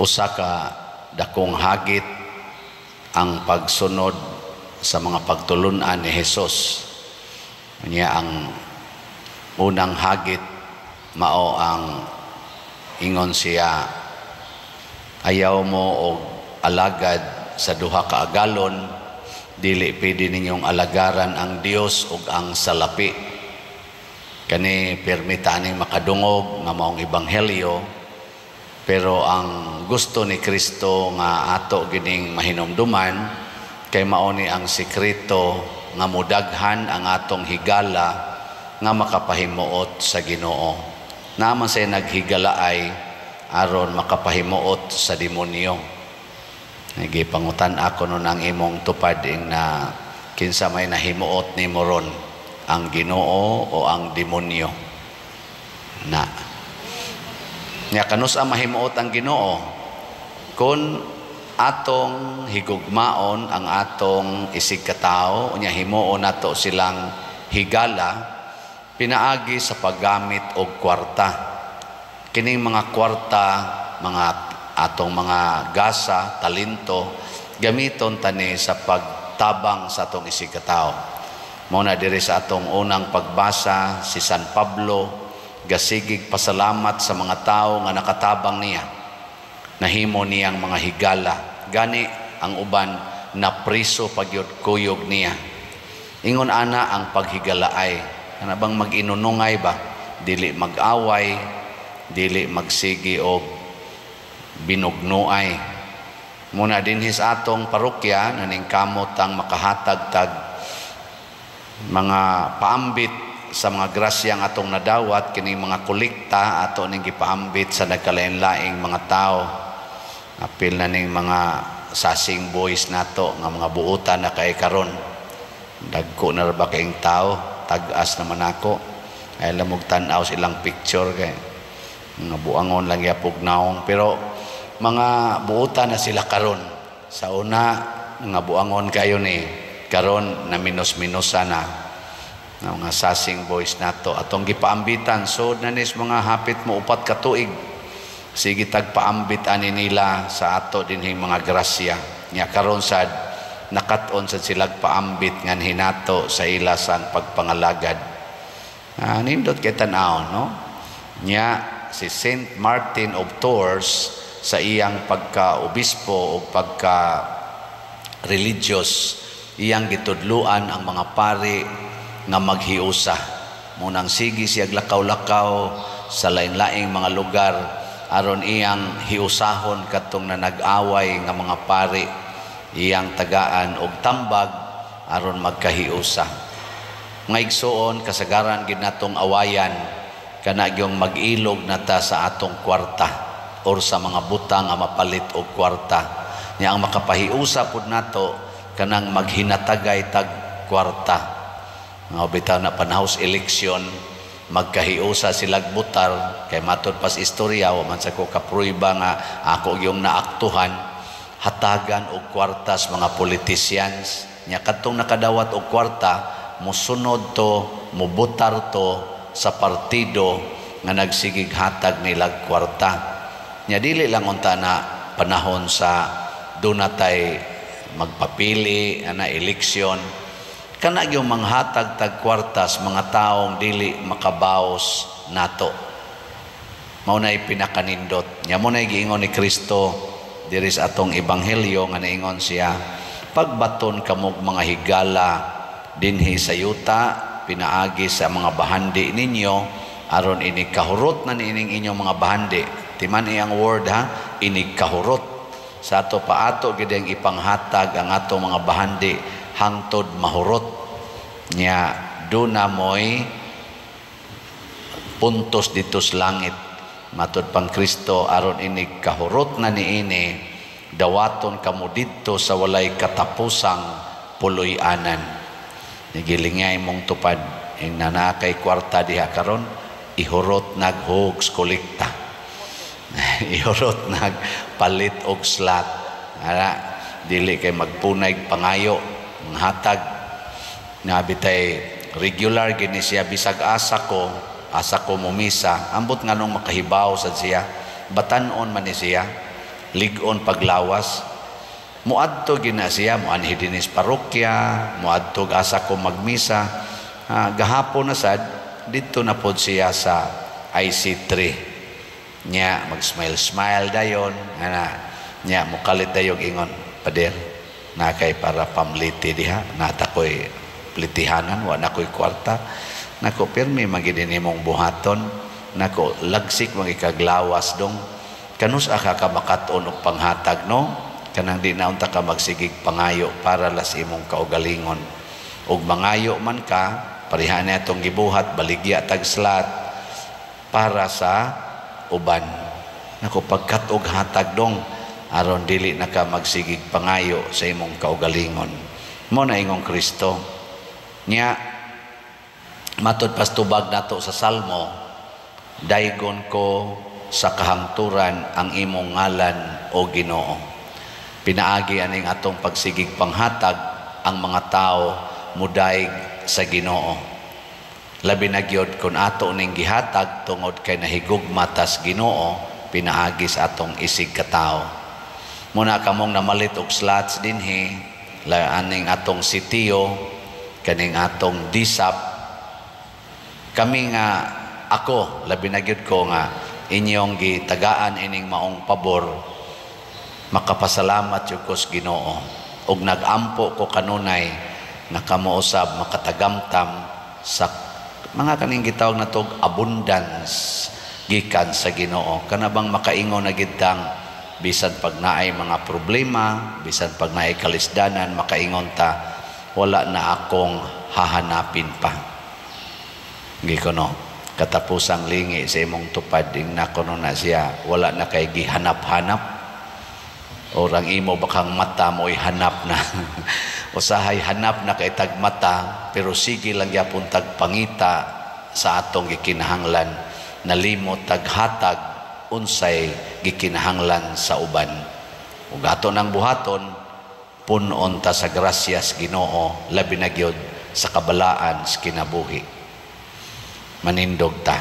Usa ka dakong hagit ang pagsunod sa mga pagtulunan ni Hesus. Niya ang unang hagit mao ang ingon siya, ayaw mo og alagad sa duha ka agalon, dili pwede ninyong alagaran ang Dios ug ang salapi. Kani permita ning makadungog nga maong ebanghelyo. Pero ang gusto ni Kristo nga ato gining mahinumduman kay mao ni ang sikreto nga mudaghan ang atong higala nga makapahimuot sa Ginoo. Naman say naghigalaay aron makapahimuot sa demonyo. Nagipangutan ako nun ang imong tupad na kinsa may nahimuot ni moron, ang Ginoo o ang demonyo. Na nya kanus ang mahimuot ang Ginoo kun atong higugmaon ang atong isig katao, nya himuon nato silang higala pinaagi sa paggamit og kwarta. Kining mga kwarta, mga atong mga gasa, talento, gamiton tani sa pagtabang sa atong isig katao. Mao na diri sa atong unang pagbasa si San Pablo gasigig pasalamat sa mga tao nga nakatabang niya, nahimo niyang mga higala, gani ang uban na priso pagyud kuyog niya. Ingon ana ang paghigalaay, ana bang mag-inunungay ba, dili mag-away, dili magsigi og binugnuay. Muna dinhi sa atong parokya naning kamot ang makahatag tag mga paambit sa mga grasyang atong nadawat, kini mga kolekta ato ning gipaambit sa nagkalain-laing mga tao. Apil na ning mga sasing boys nato nga mga buutan na kay karon. Dagko na ba kayong tao, tag-as naman ako. Ay lamog tan-aw silang picture kay mga buangon lang yapog naong, pero mga buutan na sila karon. Sa una nga buangon kayo ni karon na minus-minusa na mga sasing boys nato atong gipaambitan. So nanis mga hapit mo upat ka tuig, sige tagpaambit ani nila sa ato dinhing mga grasya nya karon sad nakat-on sad sila paambit ngan hinato sa ila sang pagpangalagad. Nindot kay tan-aw no nya si Saint Martin of Tours sa iyang pagka-obispo o pagka-religious, iyang gitudluan ang mga pari nga maghiusa. Munang sige siya lakaw-lakaw sa lain-laing mga lugar aron iyang hiusahon katong na nag-away nga mga pari, iyang tagaan og tambag aron magkahiusa. Ngaigsoon kasagaran gid natong awayan kana gyung mag-ilog nata sa atong kwarta or sa mga butang nga mapalit og kwarta. Nya ang makapahiusa pud nato kanang maghinatagay tag kwarta. Nga bitaw na panahos eleksyon, magkahiusa silag butar kay matod pas istorya wa man sa ko kapruiba nga ako yung naaktuhan, hatagan og kwartas mga politicians. Nya kadtong nakadawat og kwarta, musunod to, mubutar to sa partido nga nagsigig hatag nilag kwarta. Nya dili lang unta na panahon sa dunatay magpapili ana eleksyon, kana yung manghatag tag kwartas mga taong dili makabaos nato. Mao na pinakanindot nya mo na giingon ni Kristo diri sa atong ebanghelyo nga naingon siya, pagbaton kamog mga higala dinhi sa yuta pinaagi sa mga bahandi ninyo aron ini kahurot na niining inyong mga bahandi. Timan iyang word ha, ini kahurot sa ato paato gid ang ipanghatag ang atong mga bahandi hangtod mahurot nya duna moy puntos ditos langit matud pang Kristo aron ini kahurot na niini dawaton kamo didto sa walay katapusang puloy-anan. Nigilingay mong tupad nanakay kwarta diha karon ihurot naghugs kolekta ihurot nagpalit og slot ara dili kay magpunay pangayo hatag nabitay regular gini siya bisag asa ko mumisa ambot nganong makahibaw sad siya batanon man ni siya ligon paglawas. Muadto gina siya, muanhi dinis parokya, muadto asa ko magmisa. Gahapon na sad, dito na pod siya sa IC3. Nya, mag-smile-smile dayon. Nya, mukalit dayong ingon, pader, na kay para pamliti diha, nata ko'y plitihanan, wa na ko'y kwarta. Nako, pirmi magidini mong buhaton. Nako, lagsik mga ikaglawas dong. Kanus aka ka makaton og panghatag, no? Kanang di naunta ka magsigig pangayo para las imong kaugalingon. Og mangayo man ka, parihan na itong gibuhat, baligya tagslat para sa uban. Nako, pagkat og hatag dong, aron dili na ka magsigig pangayo sa imong kaugalingon. Mo na ingong Kristo. Nya, matod pastubag nato sa Salmo, daygon ko sa kahangturan ang imong ngalan o Ginoo. Pinaagi aning atong pagsigig panghatag ang mga tao mudaig sa Ginoo. Labi na gyud kun ato ning gihatag tungod kay nahigugma tas Ginoo, pinaagi sa atong isig katao. Muna kamong namalit og slots dinhi, aning atong sitiyo, kaning atong disap. Kami nga ako, labi na gyud ko nga inyong gitagaan ining maong pabor. Makapasalamat yung ko sa Ginoo. Og nagampo ko kanunay na kamuusab makatagamtam sa mga kaning gitawag na tog abundance gikan sa Ginoo. Kanabang makaingon na gitang bisan pag naay mga problema, bisan pag naay kalisdanan, makaingon ta, wala na akong hahanapin pa. Gikono, katapusang lingi sa imong tupad, ding nakono na siya, wala na kay gihanap-hanap. Orang imo bakang mata mo'y hanap na. Usahay hanap na kay tagmata, pero sige lang yapon tagpangita sa atong gikinahanglan, nalimot taghatag unsay gikinahanglan sa uban. Ug ato nang buhaton, punon ta sa grasyas Ginoo, labi na gyud sa kabalaan sa kinabuhi. Manindog ta.